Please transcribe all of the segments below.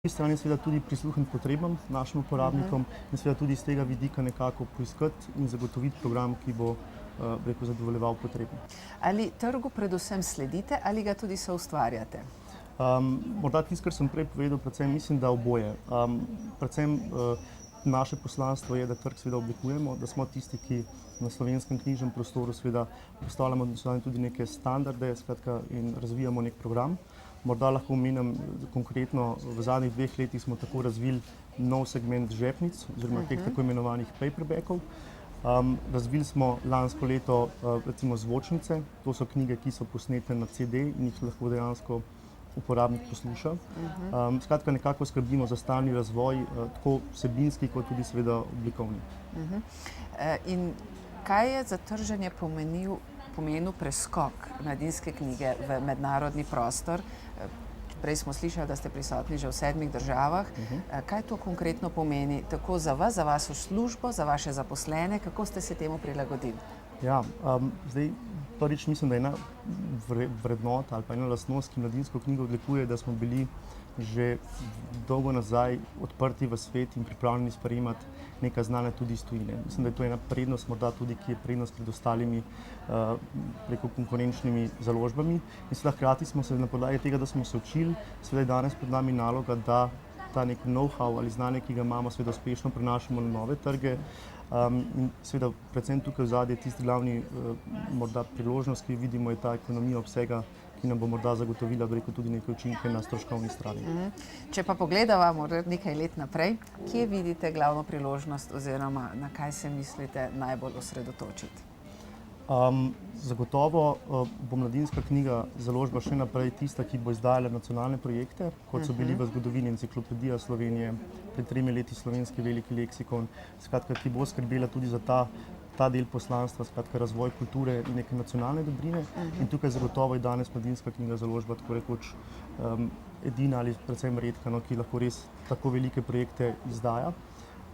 drugi strani seveda tudi prisluhniti potrebam našim uporabnikom in seveda tudi iz tega vidika nekako poiskati in zagotoviti program, ki bo zadovoljeval potrebe. Ali trgu predvsem sledite ali ga tudi soustvarjate? Morda tisto, kar sem prej povedal, predvsem mislim, da oboje. Predvsem naše poslanstvo je, da trg seveda oblikujemo, da smo tisti, ki na slovenskem knjižnem prostoru seveda postavljamo tudi neke standarde, skratka, in razvijamo nek program. Morda lahko omenim konkretno, v zadnjih 2 letih smo tako razvili nov segment žepnic, oziroma teh tako imenovanih paperbackov. Razvili smo lansko leto recimo zvočnice, to so knjige, ki so posnete na CD in jih lahko dejansko uporabnik posluša. Skratka, nekako skrbimo za stalni razvoj, tako vsebinski kot tudi seveda oblikovni. In kaj je za trženje pomenil preskok Mladinske knjige v mednarodni prostor? Prej smo slišali, da ste prisotni že v 7 državah. Kaj to konkretno pomeni tako za vas, za vašo službo, za vaše zaposlene? Kako ste se temu prilagodili? Ja, zdaj prvič mislim, da ena vrednota ali pa ena lastnost, ki Mladinsko knjigo odlikuje, da smo bili že dolgo nazaj odprti v svet in pripravljeni sprejemati nekaj znanja tudi iz tujine. Mislim, da je to ena prednost, morda tudi, ki je prednost pred ostalimi preko konkurenčnimi založbami. In seveda hkrati smo se na podlagi tega, da smo se učili, seveda je danes pred nami naloga, da ta nek know-how ali znanje, ki ga imamo, seveda uspešno prenašamo na nove trge. In seveda predvsem tukaj v zadnji tisti glavni morda priložnost, ki jo vidimo, je ta ekonomija obsega, ki nam bo morda zagotovila tudi neke učinke na stroškovni strani. Če pa pogledava nekaj let naprej, kje vidite glavno priložnost oziroma na kaj se mislite najbolj osredotočiti? Zagotovo bo Mladinska knjiga založba še naprej tista, ki bo izdajala nacionalne projekte, kot so bili v zgodovini Enciklopedija Slovenije, pred 3 leti Slovenski veliki leksikon, skratka, ki bo skrbela tudi za ta del poslanstva, skratka razvoj kulture in neke nacionalne dobrine. In tukaj zagotovo je danes Mladinska knjiga založba tako rekoč edina ali predvsem redka, ki lahko res tako velike projekte izdaja.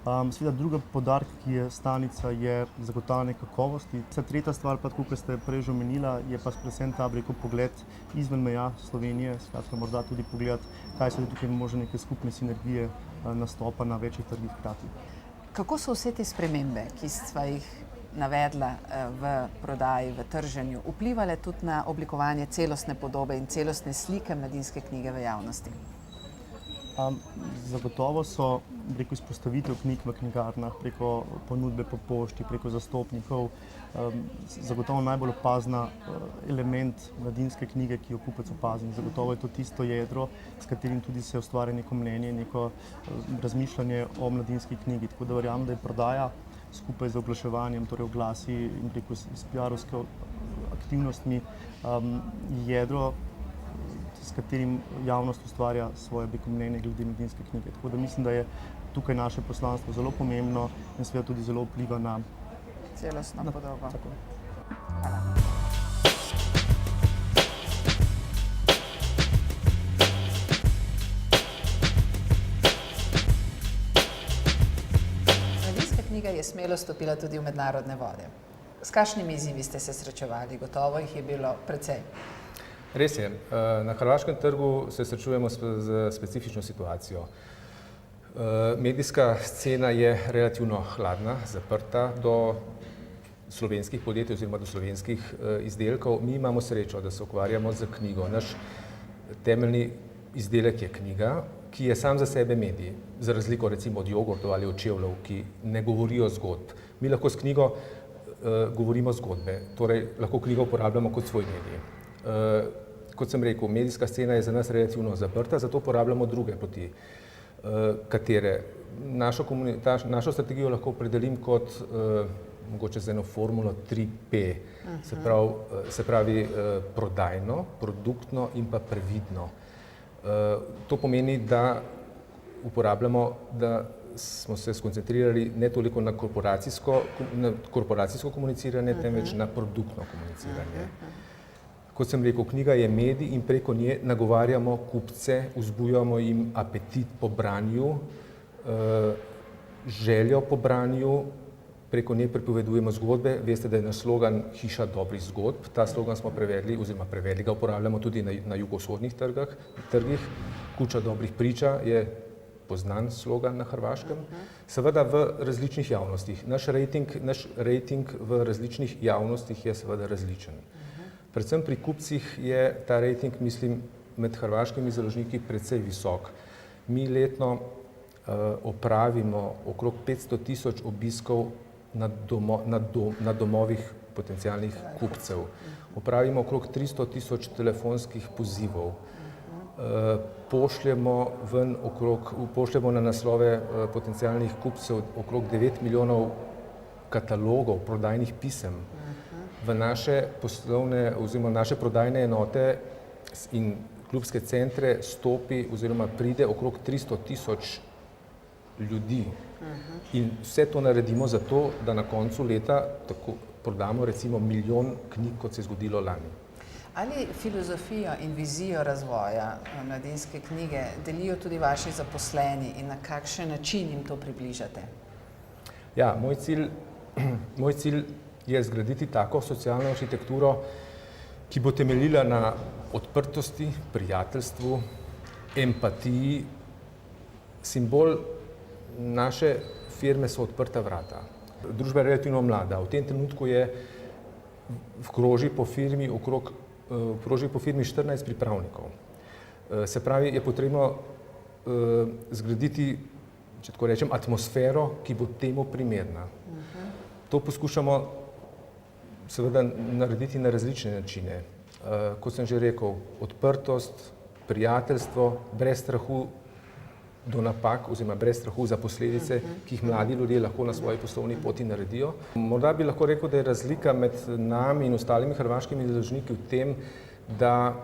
Seveda druga poudarek, ki je stalnica, je zagotavljanje kakovosti. Tretja stvar, pa tako kot ste prej že omenila, je pa predvsem ta pogled izven meja Slovenije, skratka morda tudi pogled, kaj so tukaj možne neke skupne sinergije nastopa na večjih trgih hkrati. Kako so vse te spremembe, ki sva jih navedla v prodaji, v trženju, vplivale tudi na oblikovanje celostne podobe in celostne slike Mladinske knjige v javnosti? Zagotovo so izpostavitev knjig v knjigarnah, preko ponudbe po pošti, preko zastopnikov, zagotovo najbolj opazna element Mladinske knjige, ki jo kupec opazi. Zagotovo je to tisto jedro, s katerim tudi se ustvarja neko mnenje, neko razmišljanje o Mladinski knjigi. Tako da verjamem, da je prodaja skupaj z oglaševanjem, torej oglasi in preko s PR-ovsko aktivnostmi jedro, s katerim javnost ustvarja svoje mnenje glede Mladinske knjige. Tako da mislim, da je tukaj naše poslanstvo zelo pomembno in seveda tudi zelo vpliva na celostno podobo. Tako. Hvala. Mladinska knjiga je smelo stopila tudi v mednarodne vode. S kakšnimi izzivi ste se srečevali? Gotovo jih je bilo precej. Res je. Na hrvaškem trgu se srečujemo z specifično situacijo. Medijska scena je relativno hladna, zaprta do slovenskih podjetij oziroma do slovenskih izdelkov. Mi imamo srečo, da se ukvarjamo z knjigo. Naš temeljni izdelek je knjiga, ki je sam za sebe medij, za razliko recimo od jogurtov ali od čevljev, ki ne govorijo zgodb. Mi lahko s knjigo govorimo zgodbe, torej lahko knjigo uporabljamo kot svoj medij. Kot sem rekel, medijska scena je za nas relativno zaprta, zato uporabljamo druge poti, katere našo strategijo lahko opredelim kot mogoče z eno formulo 3P, se pravi prodajno, produktno in pa previdno. To pomeni, da uporabljamo, da smo se skoncentrirali ne toliko na korporacijsko komuniciranje, temveč na produktno komuniciranje. Kot sem rekel, knjiga je medij in preko nje nagovarjamo kupce, vzbujamo jim apetit po branju, željo po branju preko nje pripovedujemo zgodbe. Veste, da je naš slogan Hiša dobrih zgodb. Ta slogan smo prevedli, oziroma prevedli ga uporabljamo tudi na jugovzhodnih trgih. Kuča dobrih priča je poznan slogan na Hrvaškem. Seveda v različnih javnostih. Naš rating v različnih javnostih je seveda različen. Predvsem pri kupcih je ta rating, mislim, med hrvaškimi založniki precej visok. Mi letno opravimo okrog 500 tisoč obiskov na domovih potencialnih kupcev. Opravimo okrog 300 tisoč telefonskih pozivov. Pošljemo na naslove potencialnih kupcev okrog 9 milijonov katalogov, prodajnih pisem. V naše poslovne oziroma naše prodajne enote in klubske centre stopi oziroma pride okrog 300 tisoč ljudi. In vse to naredimo zato, da na koncu leta tako prodamo recimo 1 milijon knjig, kot se je zgodilo lani. Ali filozofijo in vizijo razvoja Mladinske knjige delijo tudi vaši zaposleni in na kakšen način jim to približate? Ja, moj cilj je zgraditi tako socialno arhitekturo, ki bo temeljila na odprtosti, prijateljstvu, empatiji. Simbol naše firme so odprta vrata. Družba je relativno mlada. V tem trenutku kroži po firmi 14 pripravnikov. Se pravi, je potrebno zgraditi, če tako rečem, atmosfero, ki bo temu primerna. To poskušamo seveda narediti na različne načine. Kot sem že rekel, odprtost, prijateljstvo, brez strahu do napak oziroma brez strahu za posledice, ki jih mladi ljudje lahko na svoji poslovni poti naredijo. Morda bi lahko rekel, da je razlika med nami in ostalimi hrvaškimi založniki v tem, da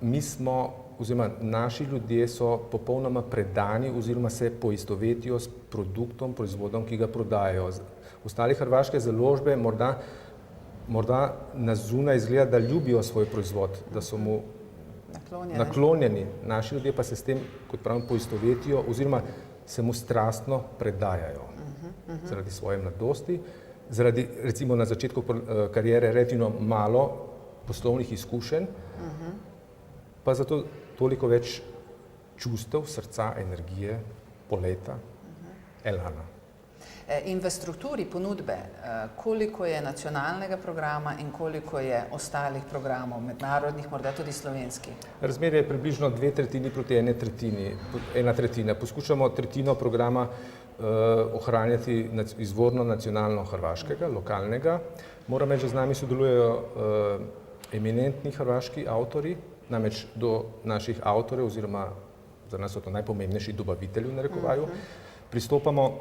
mi smo oziroma naši ljudje so popolnoma predani oziroma se poistovetijo s produktom, proizvodom, ki ga prodajajo. Ostale hrvaške založbe morda na zunaj izgleda, da ljubijo svoj proizvod, da so mu naklonjeni. Naši ljudje pa se s tem, kot pravim, poistovetijo oziroma se mu strastno predajajo. Zaradi svoje mladosti, zaradi recimo na začetku kariere relativno malo poslovnih izkušenj, pa zato toliko več čustev, srca, energije, poleta, elana. In v strukturi ponudbe, koliko je nacionalnega programa in koliko je ostalih programov, mednarodnih, morda tudi slovenskih? Razmerje je približno 2/3 proti 1/3. Poskušamo tretjino programa ohranjati izvorno nacionalno hrvaškega, lokalnega. Moram reči, da z nami sodelujejo eminentni hrvaški avtorji, namreč do naših avtorjev oziroma za nas so to najpomembnejši dobavitelji v narekovaju, pristopamo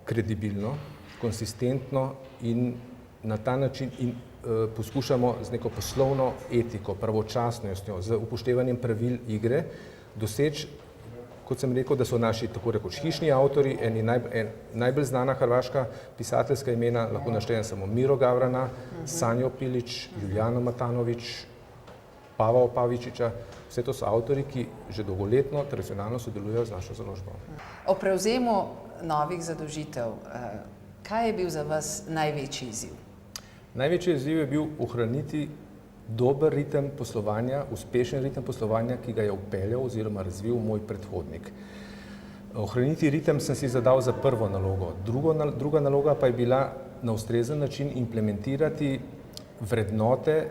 kredibilno, konsistentno in na ta način poskušamo z neko poslovno etiko, pravočasnostjo, z upoštevanjem pravil igre doseči, kot sem rekel, da so naši tako rekoč hišni avtorji, najbolj znana hrvaška pisateljska imena, lahko naštejem samo Miro Gavrana, Sanjo Pilić, Julijano Matanović, Pavao Pavičića. Vse to so avtorji, ki že dolgoletno, tradicionalno sodelujejo z našo založbo. O prevzemu novih zadolžitev, kaj je bil za vas največji izziv? Največji izziv je bil ohraniti dober ritem poslovanja, uspešen ritem poslovanja, ki ga je vpeljal oziroma razvil moj predhodnik. Ohraniti ritem sem si zadal za prvo nalogo. Druga naloga pa je bila na ustrezen način implementirati vrednote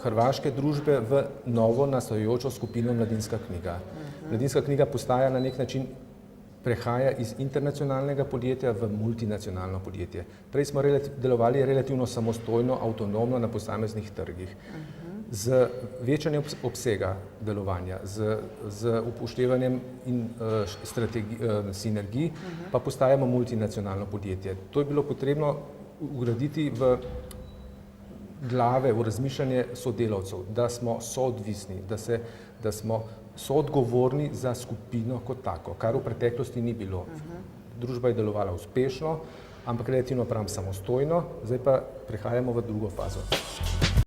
hrvaške družbe v novo nastajajočo skupino Mladinska knjiga. Mladinska knjiga postaja na nek način, prehaja iz internacionalnega podjetja v multinacionalno podjetje. Prej smo delovali relativno samostojno, avtonomno na posameznih trgih. Z večanjem obsega delovanja, z upoštevanjem sinergij, pa postajamo multinacionalno podjetje. To je bilo potrebno ugraditi v glave, v razmišljanje sodelavcev, da smo soodvisni, da smo soodgovorni za skupino kot tako, kar v preteklosti ni bilo. Družba je delovala uspešno, ampak relativno samostojno, zdaj pa prehajamo v drugo fazo.